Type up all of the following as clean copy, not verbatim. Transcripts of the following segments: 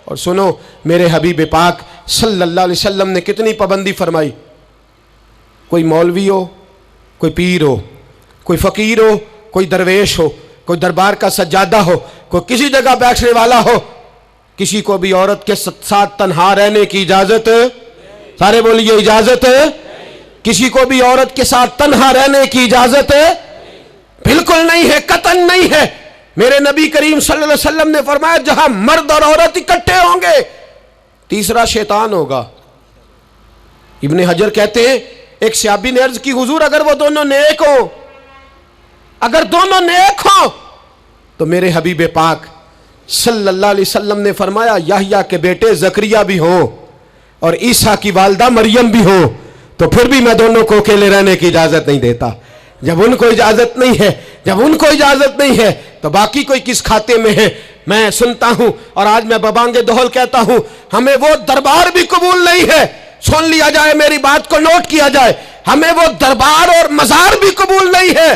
اور سنو میرے حبیب پاک صلی اللہ علیہ وسلم نے کتنی پابندی فرمائی. کوئی مولوی ہو، کوئی پیر ہو، کوئی فقیر ہو، کوئی درویش ہو، کوئی دربار کا سجادہ ہو، کوئی کسی جگہ بیٹھنے والا ہو، کسی کو بھی عورت کے ساتھ تنہا رہنے کی اجازت، سارے بولیے اجازت، کسی کو بھی عورت کے ساتھ تنہا رہنے کی اجازت بالکل نہیں ہے، قطعاً نہیں ہے. میرے نبی کریم صلی اللہ علیہ وسلم نے فرمایا جہاں مرد اور عورت اکٹھے ہوں گے تیسرا شیطان ہوگا. ابن حجر کہتے ہیں ایک صحابی نے عرض کی حضور اگر وہ دونوں نیک ہوں، اگر دونوں نیک ہوں تو میرے حبیب پاک صلی اللہ علیہ وسلم نے فرمایا یحییٰ کے بیٹے زکریا بھی ہوں اور عیسیٰ کی والدہ مریم بھی ہوں تو پھر بھی میں دونوں کو اکیلے رہنے کی اجازت نہیں دیتا. جب ان کو اجازت نہیں ہے، جب ان کو اجازت نہیں ہے تو باقی کوئی کس کھاتے میں ہے. میں سنتا ہوں اور آج میں ببانگ دہل کہتا ہوں ہمیں وہ دربار بھی قبول نہیں ہے. سن لیا جائے، میری بات کو نوٹ کیا جائے، ہمیں وہ دربار اور مزار بھی قبول نہیں ہے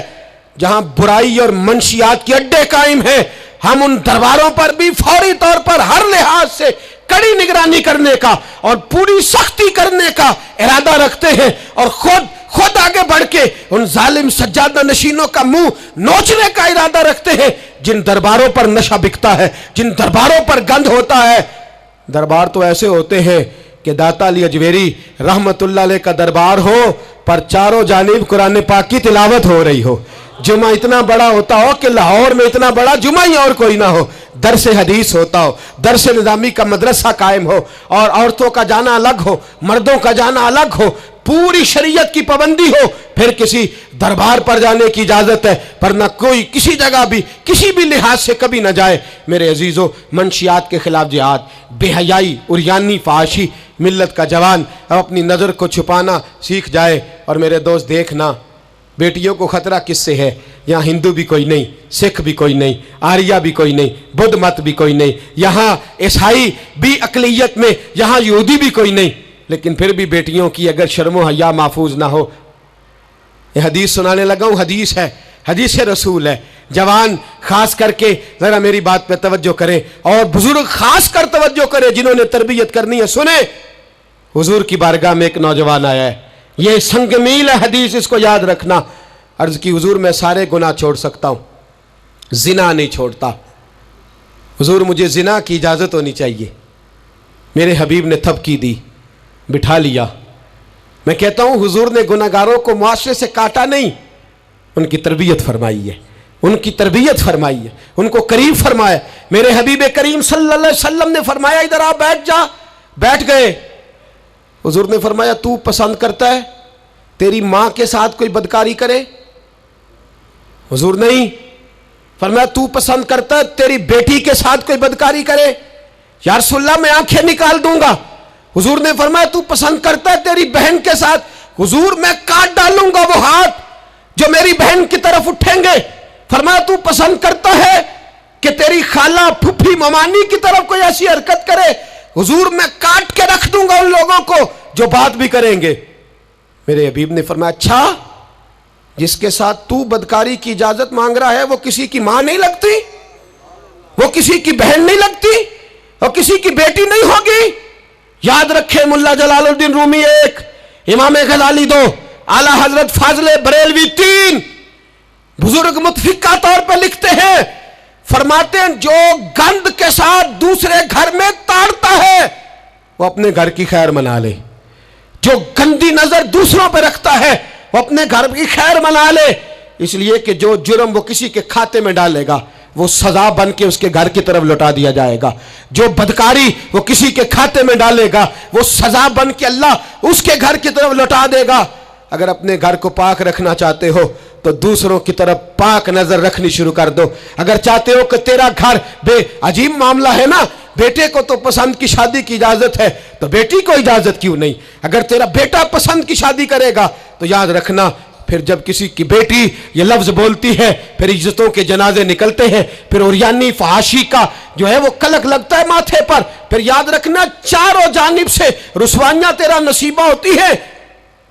جہاں برائی اور منشیات کے اڈے قائم ہیں. ہم ان درباروں پر بھی فوری طور پر ہر لحاظ سے کڑی نگرانی کرنے کا اور پوری سختی کرنے کا ارادہ رکھتے ہیں اور خود آگے بڑھ کے ان ظالم سجادہ نشینوں کا منہ نوچنے کا ارادہ رکھتے ہیں جن درباروں پر نشہ بکتا ہے، جن درباروں پر گند ہوتا ہے. دربار تو ایسے ہوتے ہیں کہ داتا علی اجویری رحمت اللہ علیہ کا دربار ہو پر چاروں جانب قرآن پاک کی تلاوت ہو رہی ہو. جمعہ اتنا بڑا ہوتا ہو کہ لاہور میں اتنا بڑا جمعہ ہی اور کوئی نہ ہو، درس حدیث ہوتا ہو، درس نظامی کا مدرسہ قائم ہو اور عورتوں کا جانا الگ ہو، مردوں کا جانا الگ ہو، پوری شریعت کی پابندی ہو، پھر کسی دربار پر جانے کی اجازت ہے پر نہ کوئی کسی جگہ بھی کسی بھی لحاظ سے کبھی نہ جائے. میرے عزیزو، منشیات کے خلاف جہاد، بے حیائی، عریانی، فحاشی، ملت کا جوان اب اپنی نظر کو چھپانا سیکھ جائے. اور میرے دوست دیکھنا بیٹیوں کو خطرہ کس سے ہے؟ یہاں ہندو بھی کوئی نہیں، سکھ بھی کوئی نہیں، آریہ بھی کوئی نہیں، بدھ مت بھی کوئی نہیں، یہاں عیسائی بھی اقلیت میں، یہاں یہودی بھی کوئی نہیں، لیکن پھر بھی بیٹیوں کی اگر شرم و حیا محفوظ نہ ہو. یہ حدیث سنانے لگا ہوں، حدیث ہے، حدیث رسول ہے. جوان خاص کر کے ذرا میری بات پہ توجہ کریں اور بزرگ خاص کر توجہ کریں جنہوں نے تربیت کرنی ہے. سنیں، حضور کی بارگاہ میں ایک نوجوان آیا ہے، یہ سنگ میل ہے حدیث، اس کو یاد رکھنا. عرض کی حضور میں سارے گناہ چھوڑ سکتا ہوں، زنا نہیں چھوڑتا. حضور مجھے زنا کی اجازت ہونی چاہیے. میرے حبیب نے تھپکی دی، بٹھا لیا. میں کہتا ہوں حضور نے گناہگاروں کو معاشرے سے کاٹا نہیں، ان کی تربیت فرمائی ہے، ان کی تربیت فرمائی ہے، ان کو قریب فرمایا. میرے حبیب کریم صلی اللہ علیہ وسلم نے فرمایا ادھر آ بیٹھ جا. بیٹھ گئے. حضور نے فرمایا تو پسند کرتا ہے تیری ماں کے ساتھ کوئی بدکاری کرے؟ حضور نہیں. فرمایا تو پسند کرتا ہے تیری بیٹی کے ساتھ کوئی بدکاری کرے؟ یا رسول اللہ میں آنکھیں نکال دوں گا. حضور نے فرمایا تو پسند کرتا ہے تیری بہن کے ساتھ؟ حضور میں کاٹ ڈالوں گا وہ ہاتھ جو میری بہن کی طرف اٹھیں گے. فرمایا تو پسند کرتا ہے کہ تیری خالہ پھپھی ممانی کی طرف کوئی ایسی حرکت کرے؟ حضور میں کاٹ کے رکھ دوں گا ان لوگوں کو جو بات بھی کریں گے. میرے حبیب نے فرمایا اچھا جس کے ساتھ تو بدکاری کی اجازت مانگ رہا ہے وہ کسی کی ماں نہیں لگتی، وہ کسی کی بہن نہیں لگتی، وہ کسی کی بیٹی نہیں ہوگی؟ یاد رکھیں ملا جلال الدین رومی 1، امام غزالی 2، اعلیٰ حضرت فاضل بریلوی 3. بزرگ متفقہ طور پر لکھتے ہیں، فرماتے ہیں جو گند کے ساتھ دوسرے گھر میں تاڑتا ہے وہ اپنے گھر کی خیر منا لے. جو گندی نظر دوسروں پہ رکھتا ہے وہ اپنے گھر کی خیر منا لے. اس لیے کہ جو جرم وہ کسی کے کھاتے میں ڈالے گا وہ سزا بن کے اس کے گھر کی طرف لوٹا دیا جائے گا. جو بدکاری وہ کسی کے کھاتے میں ڈالے گا وہ سزا بن کے اللہ اس کے گھر کی طرف لوٹا دے گا. اگر اپنے گھر کو پاک رکھنا چاہتے ہو تو دوسروں کی طرف پاک نظر رکھنی شروع کر دو. اگر چاہتے ہو کہ تیرا گھر بے عجیب معاملہ ہے نا، بیٹے کو تو پسند کی شادی کی اجازت ہے تو بیٹی کو اجازت کیوں نہیں؟ اگر تیرا بیٹا پسند کی شادی کرے گا تو یاد رکھنا پھر جب کسی کی بیٹی یہ لفظ بولتی ہے پھر عزتوں کے جنازے نکلتے ہیں، پھر عریانی فحاشی کا جو ہے وہ کلک لگتا ہے ماتھے پر. پھر یاد رکھنا چاروں جانب سے رسوائیاں تیرا نصیبہ ہوتی ہیں.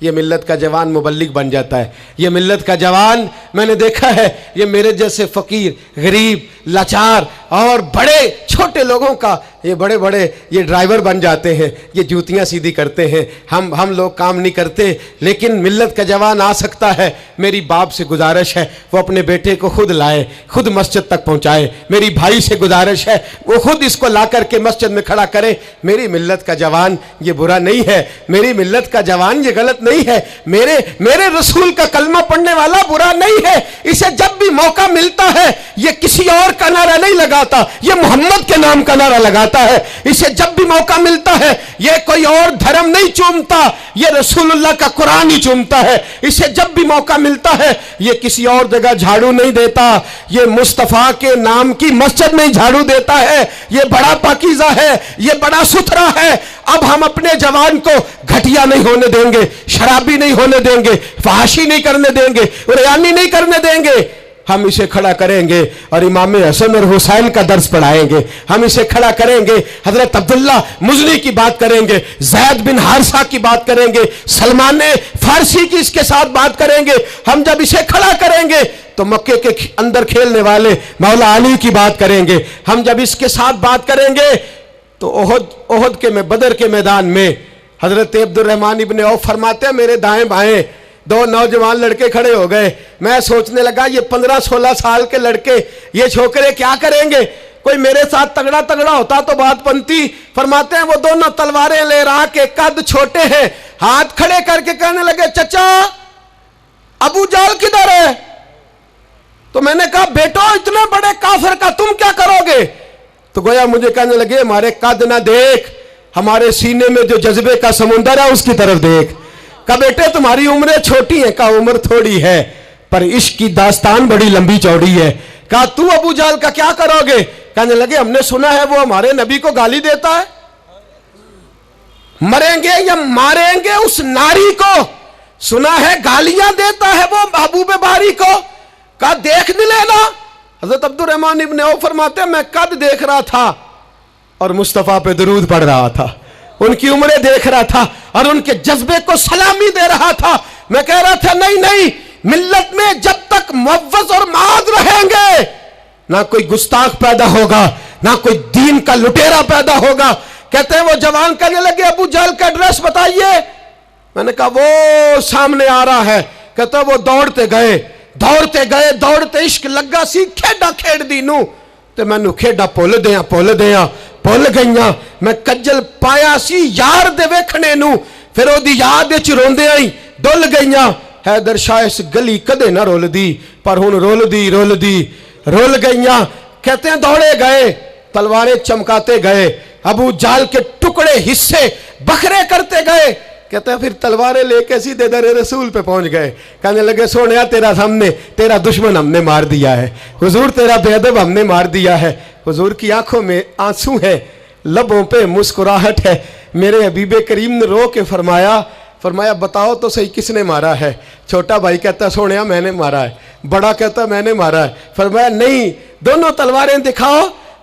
یہ ملت کا جوان مبلغ بن جاتا ہے. یہ ملت کا جوان میں نے دیکھا ہے یہ میرے جیسے فقیر غریب لاچار اور بڑے چھوٹے لوگوں کا یہ بڑے بڑے یہ ڈرائیور بن جاتے ہیں, یہ جوتیاں سیدھی کرتے ہیں. ہم لوگ کام نہیں کرتے, لیکن ملت کا جوان آ سکتا ہے. میری باپ سے گزارش ہے وہ اپنے بیٹے کو خود لائے, خود مسجد تک پہنچائے. میری بھائی سے گزارش ہے وہ خود اس کو لا کر کے مسجد میں کھڑا کرے. میری ملت کا جوان یہ برا نہیں ہے, میری ملت کا جوان یہ غلط نہیں ہے, میرے رسول کا کلمہ پڑھنے والا برا نہیں ہے. اسے جب بھی موقع ملتا ہے یہ کسی اور کا نعرہ نہیں لگاتا, یہ محمد کے نام کا نعرہ لگاتا ہے. اسے جب بھی موقع ملتا ہے یہ کوئی اور دھرم نہیں چومتا, یہ رسول اللہ کا قرآن ہی چومتا ہے. اسے جب بھی موقع ملتا ہے یہ کسی اور جگہ جھاڑو نہیں دیتا, یہ مصطفیٰ کے نام کی مسجد میں جھاڑو دیتا ہے. یہ بڑا پاکیزہ ہے, یہ بڑا ستھرا ہے. اب ہم اپنے جوان کو گھٹیا نہیں ہونے دیں گے, شرابی نہیں ہونے دیں گے, فحاشی نہیں کرنے دیں گے, ریانی نہیں کرنے دیں گے. ہم اسے کھڑا کریں گے اور امام حسن اور حسین کا درس پڑھائیں گے. ہم اسے کھڑا کریں گے, حضرت عبداللہ مزنی کی بات کریں گے, زید بن حارثہ کی بات کریں گے, سلمان فارسی کی اس کے ساتھ بات کریں گے. ہم جب اسے کھڑا کریں گے تو مکے کے اندر کھیلنے والے مولا علی کی بات کریں گے. ہم جب اس کے ساتھ بات کریں گے تو احد کے بدر کے میدان میں حضرت عبد الرحمن ابن عوف فرماتے ہیں میرے دائیں بائیں دو نوجوان لڑکے کھڑے ہو گئے. میں سوچنے لگا یہ 15-16 سال کے لڑکے یہ چھوکرے کیا کریں گے, کوئی میرے ساتھ تگڑا ہوتا تو بات بنتی. فرماتے ہیں وہ دونوں تلواریں لے رہا کہ قد چھوٹے ہیں, ہاتھ کھڑے کر کے کہنے لگے چچا ابو جہل کدھر ہے؟ تو میں نے کہا بیٹو اتنے بڑے کافر کا تم کیا کرو گے؟ تو گویا مجھے کہنے لگے ہمارے قد نہ دیکھ, ہمارے سینے میں جو جذبے کا سمندر ہے اس کی طرف دیکھ. کہا بیٹے تمہاری عمریں چھوٹی ہیں, کہا عمر تھوڑی ہے پر عشق کی داستان بڑی لمبی چوڑی ہے. کہا تو ابو جہل کا کیا کرو گے؟ کہنے لگے ہم نے سنا ہے وہ ہمارے نبی کو گالی دیتا ہے, مریں گے یا ماریں گے اس ناری کو, سنا ہے گالیاں دیتا ہے وہ محبوب باری کو. کہا دیکھ نہیں لینا. حضرت عبد الرحمن ابن عوف فرماتے ہیں میں قد دیکھ رہا تھا اور مصطفیٰ پہ درود پڑھ رہا تھا, ان کی عمریں دیکھ رہا تھا اور ان کے جذبے کو سلامی دے رہا تھا. میں کہہ رہا تھا نہیں ملت میں جب تک معوض اور معاذ رہیں گے نہ کوئی گستاخ پیدا ہوگا نہ کوئی دین کا لٹیرا پیدا ہوگا. کہتے ہیں وہ جوان کہنے لگے ابو جہل کا ایڈریس بتائیے. میں نے کہا وہ سامنے آ رہا ہے. کہتا وہ دوڑتے دوڑتے عشق لگا سی کھیڈا کھیڑ دی نو تے میں نو کھیڈا پول گئیاں میں کجل پایا سی یار دے ویکھنے نو, پھر او دی یاد وچ روندے آئی ڈل گئیاں. حیدر شاہ اس گلی کدے نہ رول دی پر ہن رول گئیاں. کہتے ہیں دوڑے گئے تلواریں چمکاتے گئے, ابو جہل کے ٹکڑے حصے بکھرے کرتے گئے. کہتے ہیں پھر تلواریں لے کے سیدھے در رسول پہ پہنچ گئے. کہنے لگے سونیا تیرا سامنے تیرا دشمن ہم نے مار دیا ہے, حضور تیرا بے ادب ہم نے مار دیا ہے. حضور کی آنکھوں میں آنسو ہے, لبوں پہ مسکراہٹ ہے. میرے حبیب کریم نے رو کے فرمایا بتاؤ تو صحیح کس نے مارا ہے؟ چھوٹا بھائی کہتا سونیا میں نے مارا ہے, بڑا کہتا میں نے مارا ہے. فرمایا نہیں دونوں تلواریں دکھاؤ,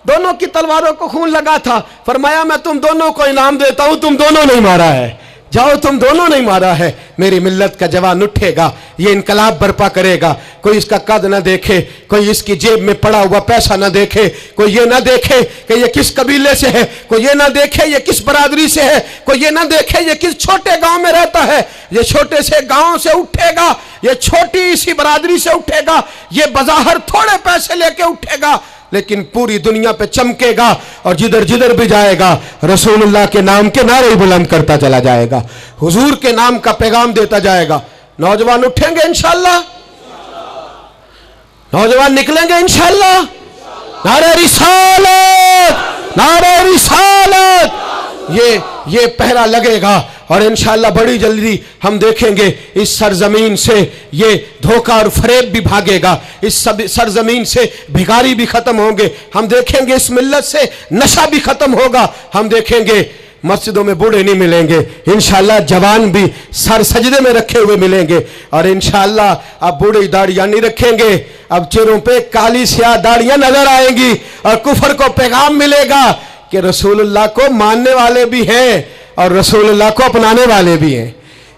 دونوں کی تلواروں کو خون لگا تھا. فرمایا میں تم دونوں کو انعام دیتا ہوں, تم دونوں نہیں مارا ہے, جاؤ تم دونوں نہیں مارا ہے. میری ملت کا جوان اٹھے گا, یہ انقلاب برپا کرے گا. کوئی اس کا قد نہ دیکھے, کوئی اس کی جیب میں پڑا ہوا پیسہ نہ دیکھے, کوئی یہ نہ دیکھے کہ یہ کس قبیلے سے ہے, کوئی یہ نہ دیکھے یہ کس برادری سے ہے, کوئی یہ نہ دیکھے یہ کس چھوٹے گاؤں میں رہتا ہے. یہ چھوٹے سے گاؤں سے اٹھے گا, یہ چھوٹی سی برادری سے اٹھے گا, یہ بظاہر تھوڑے پیسے لے کے اٹھے گا لیکن پوری دنیا پہ چمکے گا اور جدھر بھی جائے گا رسول اللہ کے نام کے نعرے بلند کرتا چلا جائے گا, حضور کے نام کا پیغام دیتا جائے گا. نوجوان اٹھیں گے انشاءاللہ, نوجوان نکلیں گے انشاءاللہ. نعرہ رسالت یہ پہرا لگے گا اور انشاءاللہ بڑی جلدی ہم دیکھیں گے اس سرزمین سے یہ دھوکہ اور فریب بھی بھاگے گا, اس سرزمین سے بھکاری بھی ختم ہوں گے. ہم دیکھیں گے اس ملت سے نشہ بھی ختم ہوگا. ہم دیکھیں گے مسجدوں میں بوڑھے نہیں ملیں گے انشاءاللہ, جوان بھی سر سجدے میں رکھے ہوئے ملیں گے. اور انشاءاللہ اب بوڑھی داڑیاں نہیں رکھیں گے, اب چہروں پہ کالی سیاہ داڑیاں نظر آئیں گی اور کفر کو پیغام ملے گا کہ رسول اللہ کو ماننے والے بھی ہیں اور رسول اللہ کو اپنانے والے بھی ہیں.